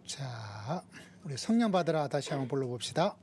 자, 우리 성령 받으라 다시 한번 불러봅시다.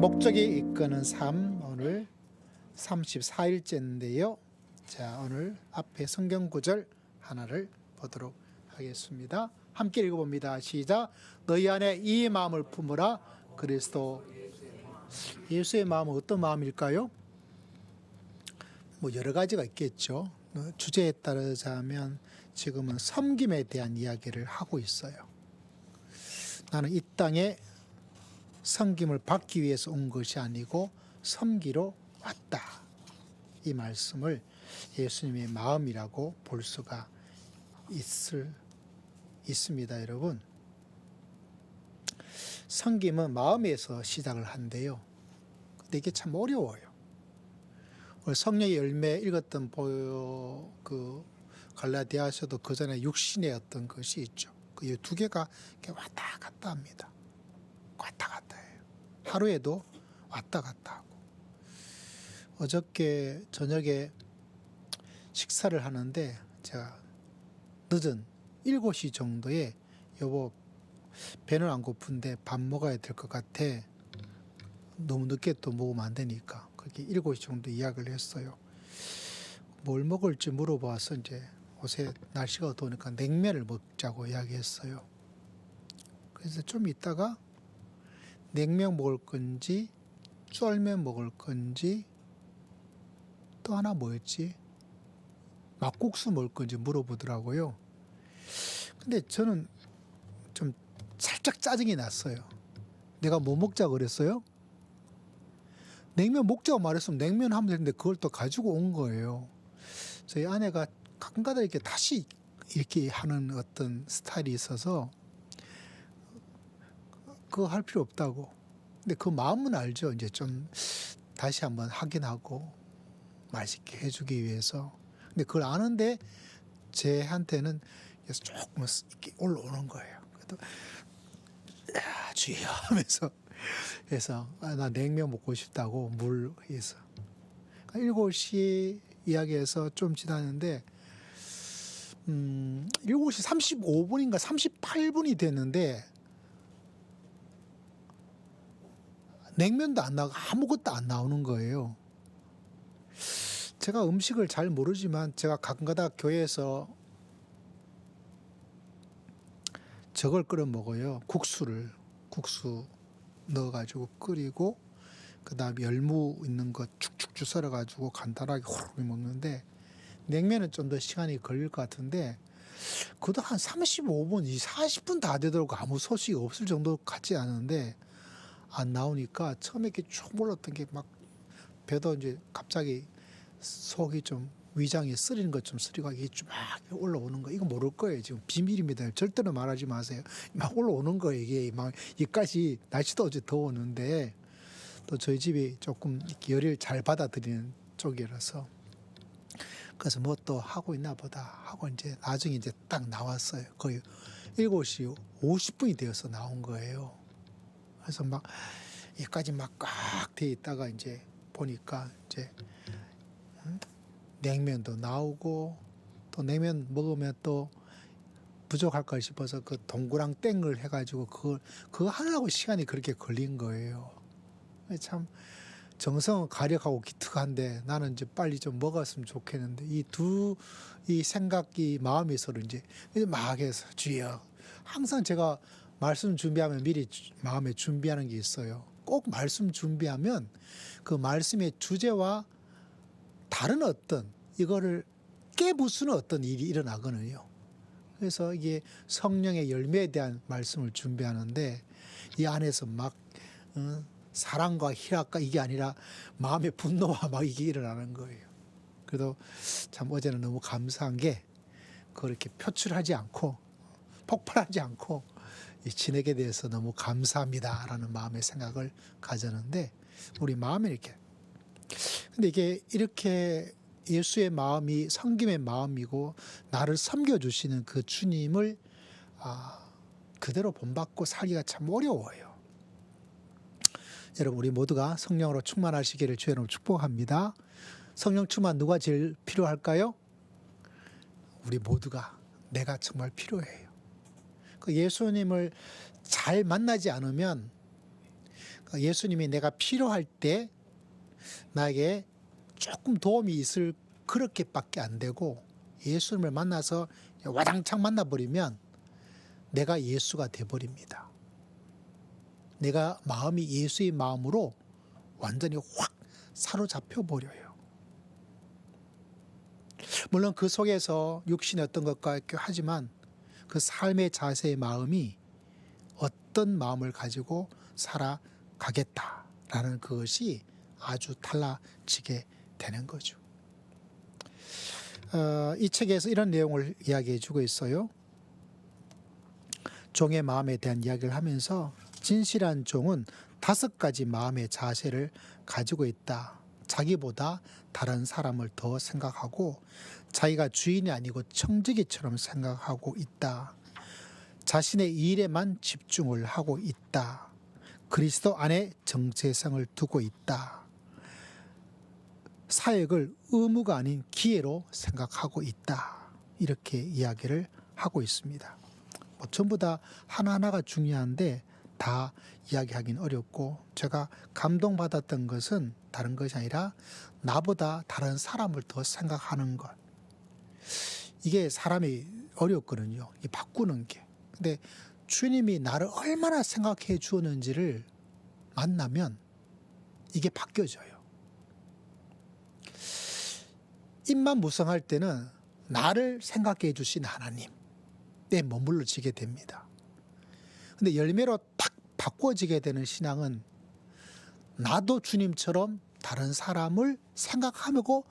목적이 이끄는 삶, 오늘 34일째인데요. 자, 오늘 앞에 성경 구절 하나를 보도록 하겠습니다. 함께 읽어봅니다. 시작. 너희 안에 이 마음을 품으라. 그리스도 예수의 마음은 어떤 마음일까요? 뭐 여러 가지가 있겠죠. 주제에 따르자면 지금은 섬김에 대한 이야기를 하고 있어요. 나는 이 땅에 섬김을 받기 위해서 온 것이 아니고 섬기러 왔다. 이 말씀을 예수님의 마음이라고 볼 수가 있습니다, 여러분. 섬김은 마음에서 시작을 한대요. 근데 이게 참 어려워요. 오늘 성령의 열매 읽었던 갈라디아서도 그 전에 육신의 어떤 것이 있죠. 그 두 개가 왔다 갔다 합니다. 왔다 갔다 해요. 하루에도 왔다 갔다 하고. 어저께 저녁에 식사를 하는데 제가 늦은 7시 정도에 여보 배는 안 고픈데 밥 먹어야 될 것 같아. 너무 늦게 또 먹으면 안 되니까. 그렇게 7시 정도 이야기를 했어요. 뭘 먹을지 물어봐서 이제 요새 날씨가 더우니까 냉면을 먹자고 이야기했어요. 그래서 좀 있다가 냉면 먹을 건지 쫄면 먹을 건지 또 하나 뭐였지? 막국수 먹을 건지 물어보더라고요. 근데 저는 좀 살짝 짜증이 났어요. 내가 뭐 먹자고 그랬어요? 냉면 먹자고 말했으면 냉면 하면 되는데 그걸 또 가지고 온 거예요. 저희 아내가 가끔가다 이렇게 다시 이렇게 하는 어떤 스타일이 있어서 그거 할 필요 없다고. 근데 그 마음은 알죠. 이제 좀 다시 한번 확인하고 맛있게 해주기 위해서. 근데 그걸 아는데 쟤한테는 조금 이렇게 올라오는 거예요. 그래도 주여 하면서 해서 나 냉면 먹고 싶다고 물 해서 7시 이야기해서 좀 지났는데 7시 35분인가 38분이 됐는데 냉면도 안 나오고 아무것도 안 나오는 거예요. 제가 음식을 잘 모르지만 제가 가끔가다 교회에서 저걸 끓여 먹어요. 국수 넣어가지고 끓이고 그 다음에 열무 있는 거 축축 썰어가지고 간단하게 호로록 먹는데 냉면은 좀 더 시간이 걸릴 것 같은데 그것도 한 35분, 40분 다 되도록 아무 소식이 없을 정도 같지 않은데 안 나오니까 처음에 이렇게 쭉 올랐던 게 막 배도 이제 갑자기 속이 좀 위장이 쓰리는 것좀 쓰리고 이게 막 올라오는 거 이거 모를 거예요. 지금 비밀입니다. 절대로 말하지 마세요. 막 올라오는 거예요. 이게 막 이까지 날씨도 어제 더웠는데 또 저희 집이 조금 열을 잘 받아들이는 쪽이라서 그래서 뭐 또 하고 있나 보다 하고 이제 나중에 이제 딱 나왔어요. 거의 7시 50분이 되어서 나온 거예요. 그래서 막 여기까지 막 꽉 돼 있다가 이제 보니까 이제 냉면도 나오고 또 냉면 먹으면 또 부족할까 싶어서 그 동그랑 땡을 해가지고 그거 하려고 시간이 그렇게 걸린 거예요. 참 정성은 가력하고 기특한데 나는 이제 빨리 좀 먹었으면 좋겠는데 이 생각이 마음이 서로 이제 막 해서 주여 항상 제가 말씀 준비하면 미리 마음에 준비하는 게 있어요. 꼭 말씀 준비하면 그 말씀의 주제와 다른 어떤 이거를 깨부수는 어떤 일이 일어나거든요. 그래서 이게 성령의 열매에 대한 말씀을 준비하는데 이 안에서 막 사랑과 희락과 이게 아니라 마음의 분노와 막 이게 일어나는 거예요. 그래도 참 어제는 너무 감사한 게 그렇게 표출하지 않고 폭발하지 않고 이 진액에 대해서 너무 감사합니다라는 마음의 생각을 가졌는데 우리 마음이 이렇게 근데 이게 이렇게 예수의 마음이 섬김의 마음이고 나를 섬겨주시는 그 주님을 그대로 본받고 살기가 참 어려워요. 여러분 우리 모두가 성령으로 충만하시기를 주의 이름으로 축복합니다. 성령 충만 누가 제일 필요할까요? 우리 모두가 내가 정말 필요해요. 그 예수님을 잘 만나지 않으면 예수님이 내가 필요할 때 나에게 조금 도움이 있을 그렇게밖에 안 되고 예수님을 만나서 와장창 만나버리면 내가 예수가 돼버립니다. 내가 마음이 예수의 마음으로 완전히 확 사로잡혀 버려요. 물론 그 속에서 육신의 어떤 것과 하지만 그 삶의 자세의 마음이 어떤 마음을 가지고 살아가겠다라는 그것이 아주 달라지게 되는 거죠. 이 책에서 이런 내용을 이야기해 주고 있어요. 종의 마음에 대한 이야기를 하면서 진실한 종은 5가지 마음의 자세를 가지고 있다. 자기보다 다른 사람을 더 생각하고 자기가 주인이 아니고 청지기처럼 생각하고 있다. 자신의 일에만 집중을 하고 있다. 그리스도 안에 정체성을 두고 있다. 사역을 의무가 아닌 기회로 생각하고 있다. 이렇게 이야기를 하고 있습니다. 전부 다 하나하나가 중요한데 다 이야기하기는 어렵고, 제가 감동받았던 것은 다른 것이 아니라 나보다 다른 사람을 더 생각하는 것. 이게 사람이 어렵거든요. 이 바꾸는 게. 근데 주님이 나를 얼마나 생각해 주었는지를 만나면 이게 바뀌어져요. 입만 무성할 때는 나를 생각해 주신 하나님에 머물러지게 됩니다. 근데 열매로 딱 바꿔지게 되는 신앙은 나도 주님처럼 다른 사람을 생각하고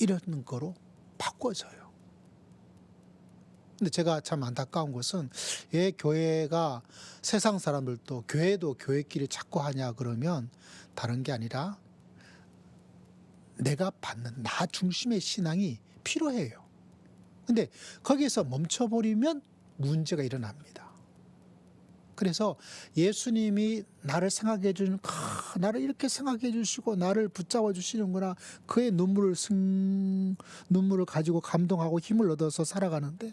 이러는 거로 바꿔져요. 근데 제가 참 안타까운 것은 왜 교회가 세상 사람들도 교회도 교회끼리 자꾸 하냐 그러면 다른 게 아니라 내가 받는 나 중심의 신앙이 필요해요. 근데 거기에서 멈춰버리면 문제가 일어납니다. 그래서 예수님이 나를 생각해 주는, 나를 이렇게 생각해 주시고 나를 붙잡아 주시는구나. 그의 눈물을 가지고 감동하고 힘을 얻어서 살아가는데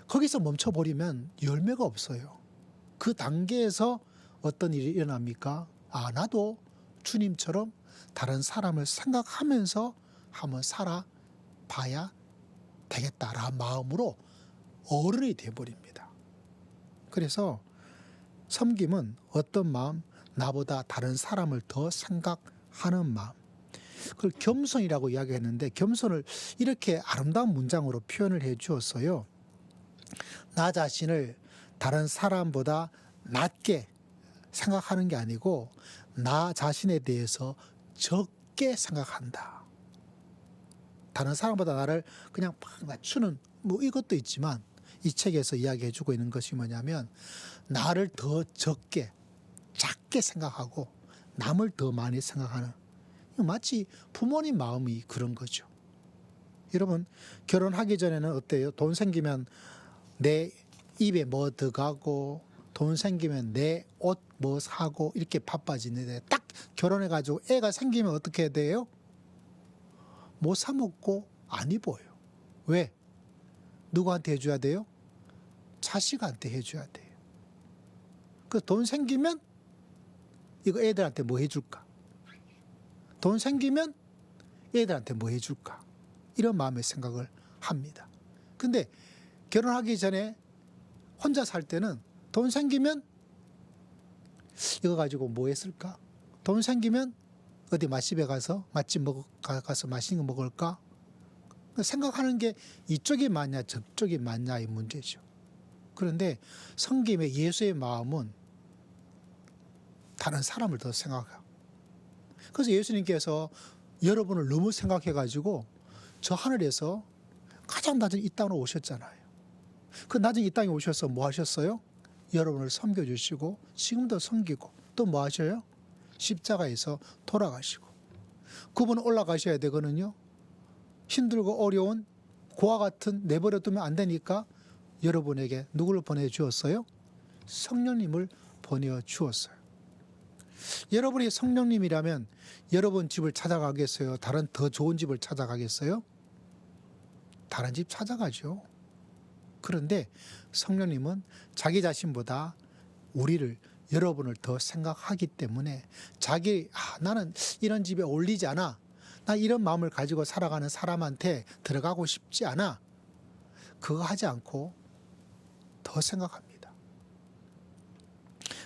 거기서 멈춰버리면 열매가 없어요. 그 단계에서 어떤 일이 일어납니까? 나도 주님처럼 다른 사람을 생각하면서 한번 살아봐야 되겠다라는 마음으로 어른이 되어버립니다. 그래서 섬김은 어떤 마음? 나보다 다른 사람을 더 생각하는 마음. 그걸 겸손이라고 이야기했는데, 겸손을 이렇게 아름다운 문장으로 표현을 해 주었어요. 나 자신을 다른 사람보다 낮게 생각하는 게 아니고 나 자신에 대해서 적게 생각한다. 다른 사람보다 나를 그냥 막 낮추는 이것도 있지만, 이 책에서 이야기해 주고 있는 것이 뭐냐면 나를 더 적게, 작게 생각하고 남을 더 많이 생각하는, 마치 부모님 마음이 그런 거죠. 여러분, 결혼하기 전에는 어때요? 돈 생기면 내 입에 뭐 들어가고, 돈 생기면 내 옷 뭐 사고 이렇게 바빠지는데, 딱 결혼해가지고 애가 생기면 어떻게 돼요? 못 사 먹고 안 입어요. 왜? 누구한테 해줘야 돼요? 자식한테 해줘야 돼요. 그 돈 생기면 이거 애들한테 뭐 해줄까? 돈 생기면 애들한테 뭐 해줄까? 이런 마음의 생각을 합니다. 근데 결혼하기 전에 혼자 살 때는 돈 생기면 이거 가지고 뭐 했을까? 돈 생기면 어디 맛집에 가서 가서 맛있는 거 먹을까? 생각하는 게 이쪽이 맞냐 저쪽이 맞냐의 문제죠. 그런데 섬김의 예수의 마음은 다른 사람을 더 생각해요. 그래서 예수님께서 여러분을 너무 생각해가지고 저 하늘에서 가장 낮은 이 땅으로 오셨잖아요. 그 낮은 이 땅에 오셔서 뭐 하셨어요? 여러분을 섬겨주시고 지금도 섬기고 또 뭐 하셔요? 십자가에서 돌아가시고. 그분은 올라가셔야 되거든요. 힘들고 어려운 고아 같은 내버려 두면 안 되니까 여러분에게 누구를 보내주었어요? 성령님을 보내주었어요. 여러분이 성령님이라면 여러분 집을 찾아가겠어요? 다른 더 좋은 집을 찾아가겠어요? 다른 집 찾아가죠. 그런데 성령님은 자기 자신보다 여러분을 더 생각하기 때문에 나는 이런 집에 어울리지 않아. 나 이런 마음을 가지고 살아가는 사람한테 들어가고 싶지 않아. 그거 하지 않고 더 생각합니다.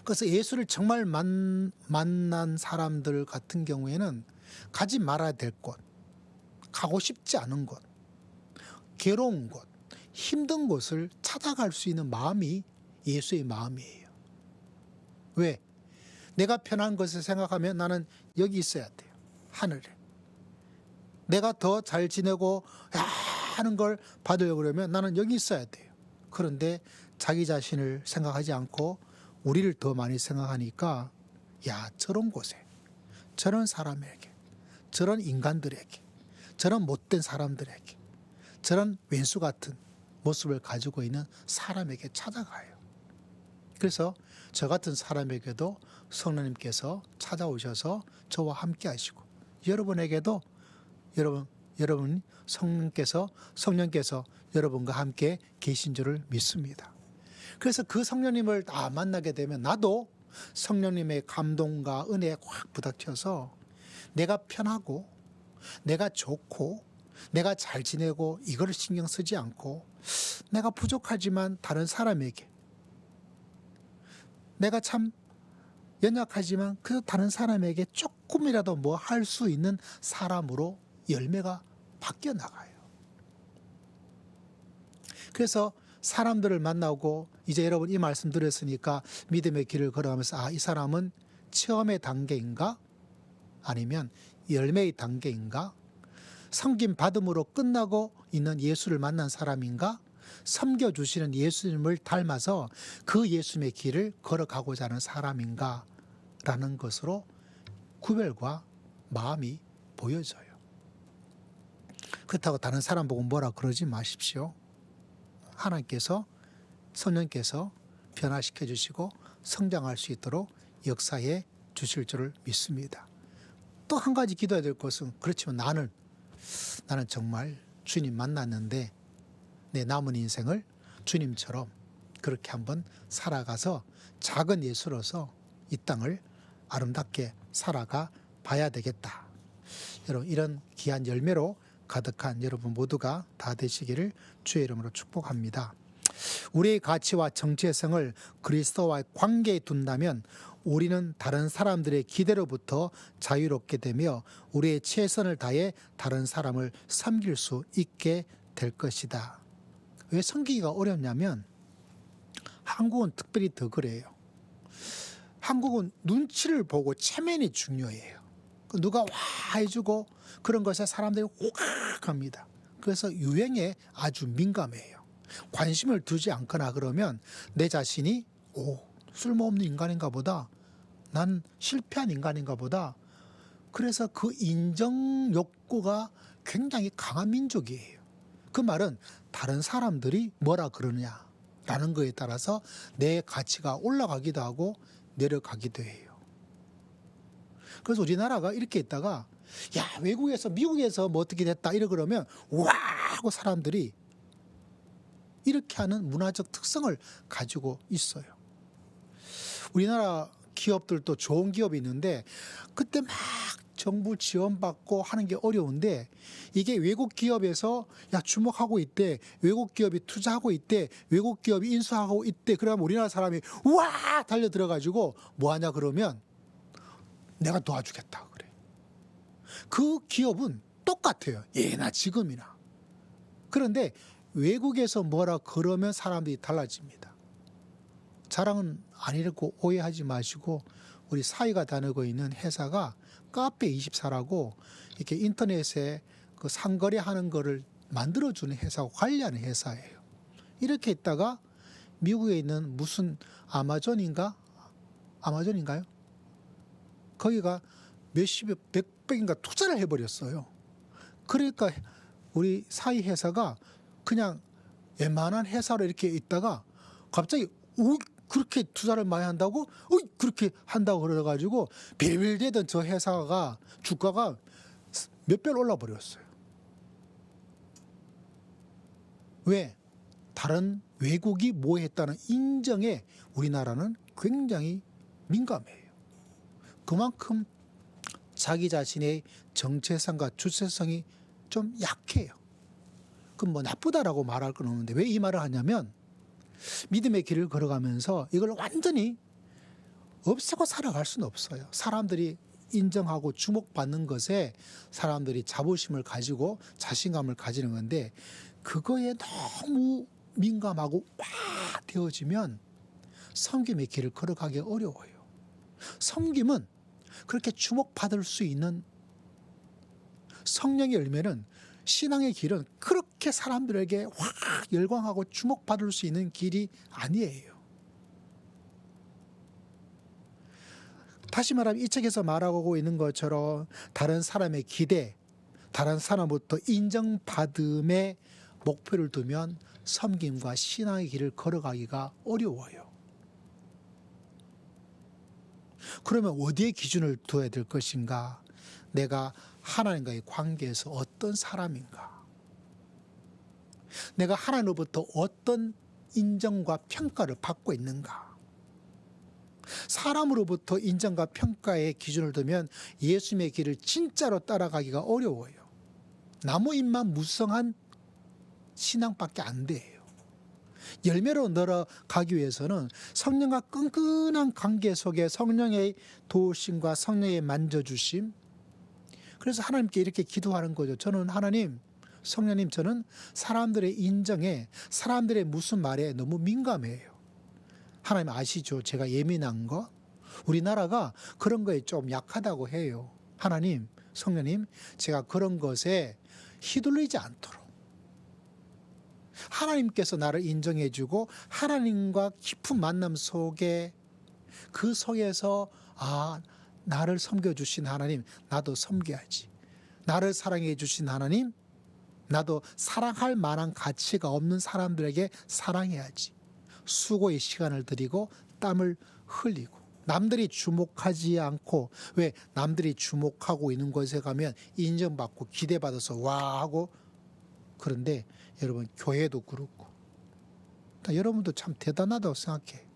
그래서 예수를 정말 만난 사람들 같은 경우에는 가지 말아야 될 곳, 가고 싶지 않은 곳, 괴로운 곳, 힘든 곳을 찾아갈 수 있는 마음이 예수의 마음이에요. 왜? 내가 편한 것을 생각하면 나는 여기 있어야 돼요. 하늘에. 내가 더 잘 지내고 하는 걸 받으려고 그러면 나는 여기 있어야 돼요. 그런데 자기 자신을 생각하지 않고 우리를 더 많이 생각하니까 저런 곳에, 저런 사람에게, 저런 인간들에게, 저런 못된 사람들에게, 저런 왼수 같은 모습을 가지고 있는 사람에게 찾아가요. 그래서 저 같은 사람에게도 성령님께서 찾아오셔서 저와 함께 하시고, 여러분에게도 여러분 성령께서 여러분과 함께 계신 줄을 믿습니다. 그래서 그 성령님을 만나게 되면 나도 성령님의 감동과 은혜에 확 부닥쳐서 내가 편하고 내가 좋고 내가 잘 지내고 이거를 신경 쓰지 않고 내가 부족하지만 다른 사람에게 내가 참 연약하지만 그 다른 사람에게 조금이라도 뭐 할 수 있는 사람으로 열매가 바뀌어 나가요. 그래서 사람들을 만나고 이제 여러분 이 말씀 드렸으니까 믿음의 길을 걸어가면서 이 사람은 체험의 단계인가 아니면 열매의 단계인가, 섬김 받음으로 끝나고 있는 예수를 만난 사람인가, 섬겨주시는 예수님을 닮아서 그 예수님의 길을 걸어가고자 하는 사람인가 라는 것으로 구별과 마음이 보여져요. 그렇다고 다른 사람 보고 뭐라 그러지 마십시오. 하나님께서 성령께서 변화시켜 주시고 성장할 수 있도록 역사해 주실 줄을 믿습니다. 또 한 가지 기도해야 될 것은 그렇지만 나는 정말 주님 만났는데 내 남은 인생을 주님처럼 그렇게 한번 살아가서 작은 예수로서 이 땅을 아름답게 살아가 봐야 되겠다. 여러분 이런 귀한 열매로 가득한 여러분 모두가 다 되시기를 주의 이름으로 축복합니다. 우리의 가치와 정체성을 그리스도와의 관계에 둔다면 우리는 다른 사람들의 기대로부터 자유롭게 되며 우리의 최선을 다해 다른 사람을 섬길 수 있게 될 것이다. 왜 섬기기가 어렵냐면 한국은 특별히 더 그래요. 한국은 눈치를 보고 체면이 중요해요. 누가 와 해주고 그런 것에 사람들이 호각 합니다. 그래서 유행에 아주 민감해요. 관심을 두지 않거나 그러면 내 자신이 쓸모없는 인간인가 보다. 난 실패한 인간인가 보다. 그래서 그 인정 욕구가 굉장히 강한 민족이에요. 그 말은 다른 사람들이 뭐라 그러느냐라는 거에 따라서 내 가치가 올라가기도 하고 내려가기도 해요. 그래서 우리나라가 이렇게 있다가 외국에서 미국에서 뭐 어떻게 됐다 이러 그러면 와 하고 사람들이 이렇게 하는 문화적 특성을 가지고 있어요. 우리나라 기업들도 좋은 기업이 있는데 그때 막 정부 지원받고 하는 게 어려운데 이게 외국 기업에서 주목하고 있대. 외국 기업이 투자하고 있대. 외국 기업이 인수하고 있대. 그러면 우리나라 사람이 와 달려 들어가지고 뭐 하냐 그러면 내가 도와주겠다 그래. 그 기업은 똑같아요. 예나 지금이나. 그런데 외국에서 뭐라 그러면 사람들이 달라집니다. 자랑은 아니라고 오해하지 마시고 우리 사이가 다니고 있는 회사가 카페24라고 이렇게 인터넷에 그 상거래하는 거를 만들어주는 회사고 관리하는 회사예요. 이렇게 있다가 미국에 있는 무슨 아마존인가요? 거기가 몇백인가 투자를 해버렸어요. 그러니까 우리 사이 회사가 그냥 웬만한 회사로 이렇게 있다가 갑자기 그렇게 투자를 많이 한다고? 그렇게 한다고 그래가지고 빌빌대던 저 회사가 주가가 몇 배로 올라버렸어요. 왜? 다른 외국이 뭐 했다는 인정에 우리나라는 굉장히 민감해요. 그만큼 자기 자신의 정체성과 주체성이 좀 약해요. 그럼 뭐 나쁘다라고 말할 건 없는데 왜 이 말을 하냐면 믿음의 길을 걸어가면서 이걸 완전히 없애고 살아갈 수는 없어요. 사람들이 인정하고 주목받는 것에 사람들이 자부심을 가지고 자신감을 가지는 건데 그거에 너무 민감하고 와 되어지면 섬김의 길을 걸어가기 어려워요. 섬김은 그렇게 주목받을 수 있는 성령의 열매는 신앙의 길은 그렇게 사람들에게 확 열광하고 주목받을 수 있는 길이 아니에요. 다시 말하면 이 책에서 말하고 있는 것처럼 다른 사람의 기대, 다른 사람부터 인정받음에 목표를 두면 섬김과 신앙의 길을 걸어가기가 어려워요. 그러면 어디에 기준을 둬야 될 것인가? 내가 하나님과의 관계에서 어떤 사람인가? 내가 하나님으로부터 어떤 인정과 평가를 받고 있는가? 사람으로부터 인정과 평가의 기준을 두면 예수님의 길을 진짜로 따라가기가 어려워요. 나무 잎만 무성한 신앙밖에 안 돼요. 열매로 늘어가기 위해서는 성령과 끈끈한 관계 속에 성령의 도우심과 성령의 만져주심, 그래서 하나님께 이렇게 기도하는 거죠. 저는 하나님, 성령님, 저는 사람들의 인정에, 사람들의 무슨 말에 너무 민감해요. 하나님 아시죠? 제가 예민한 거. 우리나라가 그런 거에 좀 약하다고 해요. 하나님, 성령님, 제가 그런 것에 휘둘리지 않도록 하나님께서 나를 인정해 주고 하나님과 깊은 만남 속에, 그 속에서 나를 섬겨주신 하나님, 나도 섬겨야지. 나를 사랑해 주신 하나님, 나도 사랑할 만한 가치가 없는 사람들에게 사랑해야지. 수고의 시간을 들이고 땀을 흘리고, 남들이 주목하지 않고, 왜 남들이 주목하고 있는 곳에 가면 인정받고 기대받아서 와 하고, 그런데 여러분 교회도 그렇고, 여러분도 참 대단하다고 생각해.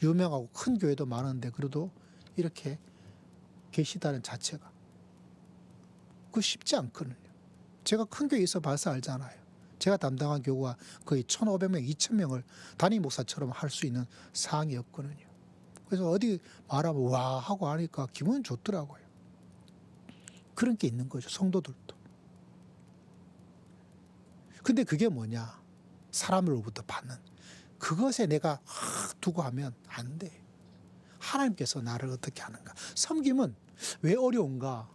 유명하고 큰 교회도 많은데 그래도 이렇게 계시다는 자체가 그거 쉽지 않거든요. 제가 큰 교회에 있어 봐서 알잖아요. 제가 담당한 교구가 거의 1,500명, 2,000명을 담임 목사처럼 할 수 있는 상황이었거든요. 그래서 어디 말하면 와 하고 하니까 기분 좋더라고요. 그런 게 있는 거죠, 성도들도. 근데 그게 뭐냐? 사람으로부터 받는 그것에 내가 두고 하면 안 돼. 하나님께서 나를 어떻게 하는가? 섬김은 왜 어려운가?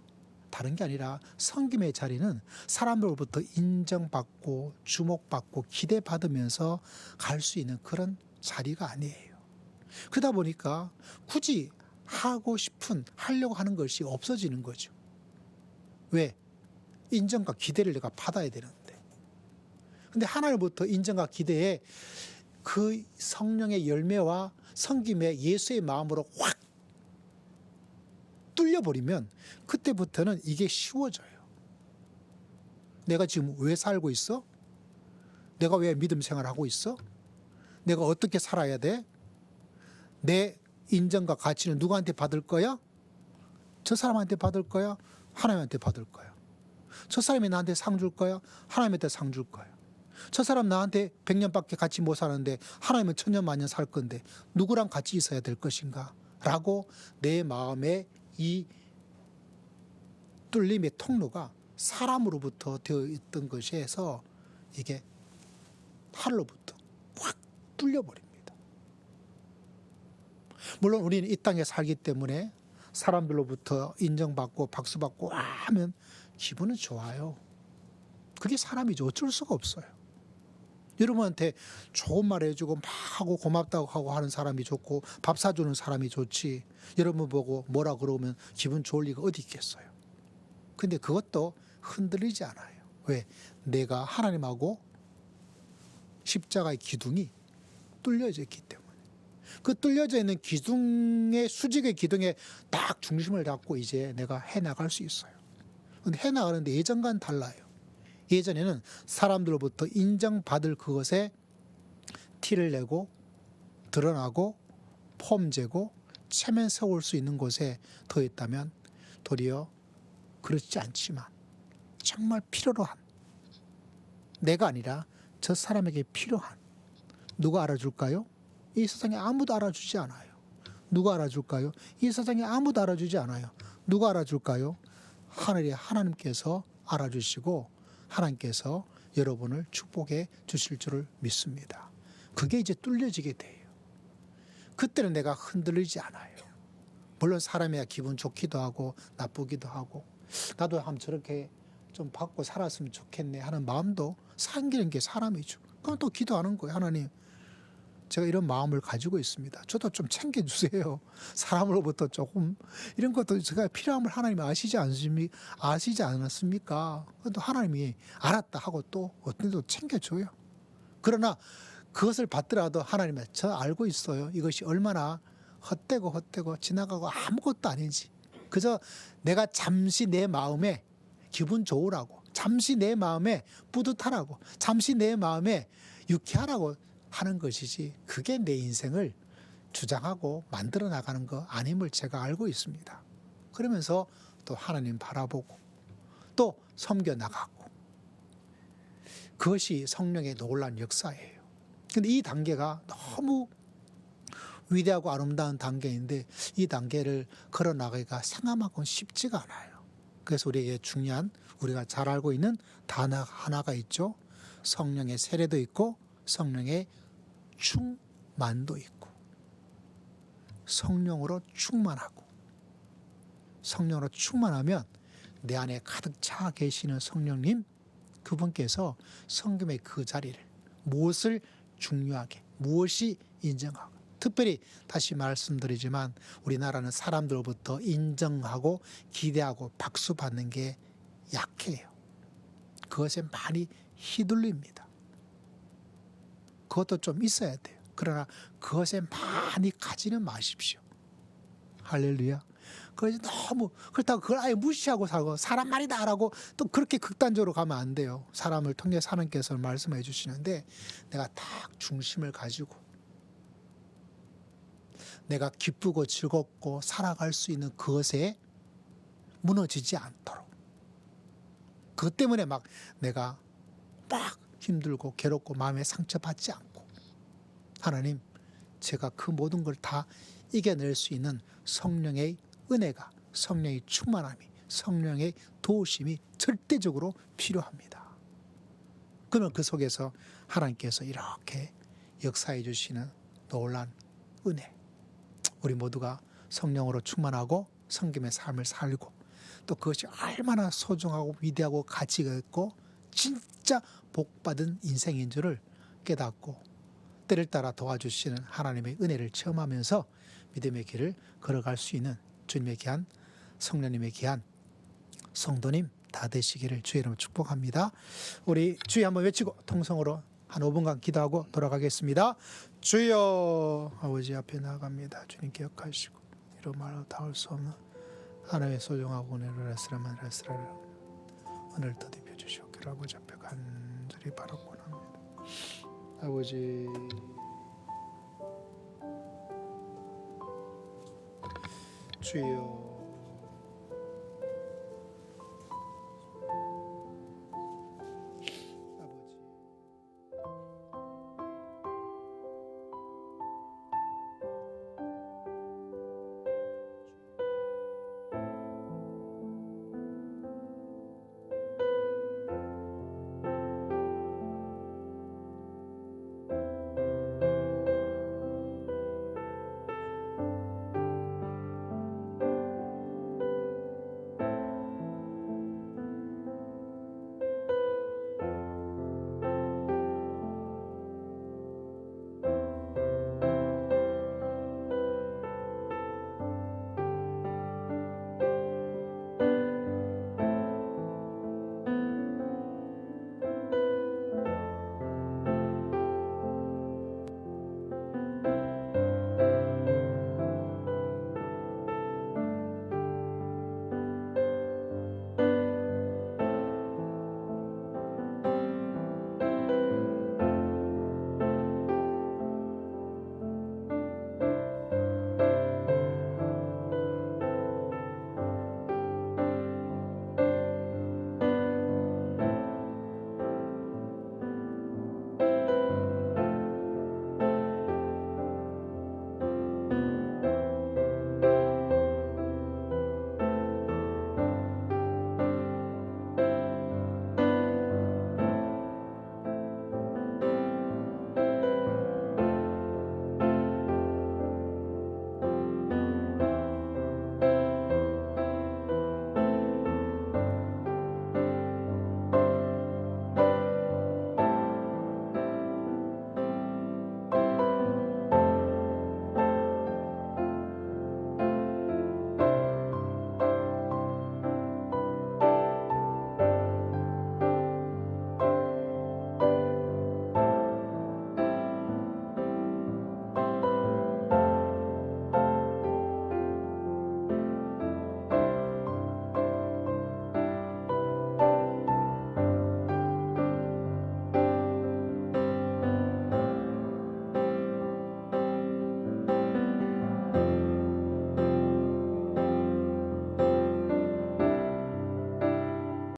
다른 게 아니라 섬김의 자리는 사람들로부터 인정받고 주목받고 기대받으면서 갈 수 있는 그런 자리가 아니에요. 그러다 보니까 굳이 하려고 하는 것이 없어지는 거죠. 왜? 인정과 기대를 내가 받아야 되는데. 근데 하나님부터 인정과 기대에 그 성령의 열매와 섬김의 예수의 마음으로 확 뚫려버리면 그때부터는 이게 쉬워져요. 내가 지금 왜 살고 있어? 내가 왜 믿음 생활하고 있어? 내가 어떻게 살아야 돼? 내 인정과 가치는 누구한테 받을 거야? 저 사람한테 받을 거야? 하나님한테 받을 거야. 저 사람이 나한테 상 줄 거야? 하나님한테 상 줄 거야. 저 사람 나한테 100년밖에 같이 못 사는데 하나님은 천년 만년 살 건데 누구랑 같이 있어야 될 것인가? 라고 내 마음에 이 뚫림의 통로가 사람으로부터 되어 있던 것에서 이게 하늘로부터 확 뚫려버립니다. 물론 우리는 이 땅에 살기 때문에 사람들로부터 인정받고 박수받고 하면 기분은 좋아요. 그게 사람이죠. 어쩔 수가 없어요. 여러분한테 좋은 말 해주고 막 하고 고맙다고 하고 하는 사람이 좋고 밥 사주는 사람이 좋지, 여러분 보고 뭐라 그러면 기분 좋을 리가 어디 있겠어요. 근데 그것도 흔들리지 않아요. 왜? 내가 하나님하고 십자가의 기둥이 뚫려져 있기 때문에. 그 뚫려져 있는 기둥의 수직의 기둥에 딱 중심을 잡고 이제 내가 해나갈 수 있어요. 근데 해나가는데 예전과는 달라요. 예전에는 사람들로부터 인정받을 그것에 티를 내고 드러나고 폼재고 체면 세울 수 있는 곳에 더 있다면 도리어 그렇지 않지만 정말 필요로 한, 내가 아니라 저 사람에게 필요한, 누가 알아줄까요? 이 세상에 아무도 알아주지 않아요. 누가 알아줄까요? 이 세상에 아무도 알아주지 않아요. 누가 알아줄까요? 하늘의 하나님께서 알아주시고 하나님께서 여러분을 축복해 주실 줄을 믿습니다. 그게 이제 뚫려지게 돼요. 그때는 내가 흔들리지 않아요. 물론 사람이야 기분 좋기도 하고 나쁘기도 하고, 나도 한번 저렇게 좀 받고 살았으면 좋겠네 하는 마음도 생기는 게 사람이죠. 그럼 또 기도하는 거예요. 하나님, 제가 이런 마음을 가지고 있습니다. 저도 좀 챙겨주세요. 사람으로부터 조금 이런 것도 제가 필요함을 하나님이 아시지 않았습니까? 또 하나님이 알았다 하고 또 어떤 데도 챙겨줘요. 그러나 그것을 받더라도 하나님은 저 알고 있어요. 이것이 얼마나 헛되고 지나가고 아무것도 아닌지. 그저 내가 잠시 내 마음에 기분 좋으라고, 잠시 내 마음에 뿌듯하라고, 잠시 내 마음에 유쾌하라고 하는 것이지 그게 내 인생을 주장하고 만들어 나가는 거 아님을 제가 알고 있습니다. 그러면서 또 하나님 바라보고 또 섬겨 나가고 그것이 성령의 놀라운 역사예요. 근데 이 단계가 너무 위대하고 아름다운 단계인데 이 단계를 걸어 나가기가 생각만큼 쉽지가 않아요. 그래서 우리에게 중요한 우리가 잘 알고 있는 단어 하나가 있죠. 성령의 세례도 있고 성령의 충만도 있고 성령으로 충만하고 성령으로 충만하면 내 안에 가득 차 계시는 성령님 그분께서 성김의 그 자리를 무엇을 중요하게 무엇이 인정하고 특별히 다시 말씀드리지만 우리나라는 사람들로부터 인정하고 기대하고 박수 받는 게 약해요. 그것에 많이 휘둘립니다. 그것도 좀 있어야 돼요. 그러나 그것에 많이 가지는 마십시오. 할렐루야. 그래서 너무 그렇다고 그걸 아예 무시하고 살고 사람 말이다 라고 또 그렇게 극단적으로 가면 안 돼요. 사람을 통해서 하나님께서 말씀해 주시는데 내가 딱 중심을 가지고 내가 기쁘고 즐겁고 살아갈 수 있는 그것에 무너지지 않도록 그것 때문에 막 내가 막 힘들고 괴롭고 마음에 상처받지 않고 하나님 제가 그 모든 걸 다 이겨낼 수 있는 성령의 은혜가 성령의 충만함이 성령의 도우심이 절대적으로 필요합니다. 그러면 그 속에서 하나님께서 이렇게 역사해 주시는 놀라운 은혜 우리 모두가 성령으로 충만하고 성김의 삶을 살고 또 그것이 얼마나 소중하고 위대하고 가치가 있고 진짜 복받은 인생인 줄을 깨닫고 때를 따라 도와주시는 하나님의 은혜를 체험하면서 믿음의 길을 걸어갈 수 있는 주님의 귀한 성령님의 귀한 성도님 다 되시기를 주의 이름으로 축복합니다. 우리 주여 한번 외치고 통성으로 한 5분간 기도하고 돌아가겠습니다. 주여 아버지 앞에 나아갑니다. 주님 기억하시고 이런 말로 닿을 수 없는 하나님의 소중하고 은혜를 하시라를 오늘 더딥혀 주시옵기를 아버지 앞에 간절히 바라고 합니다. 아버지 주여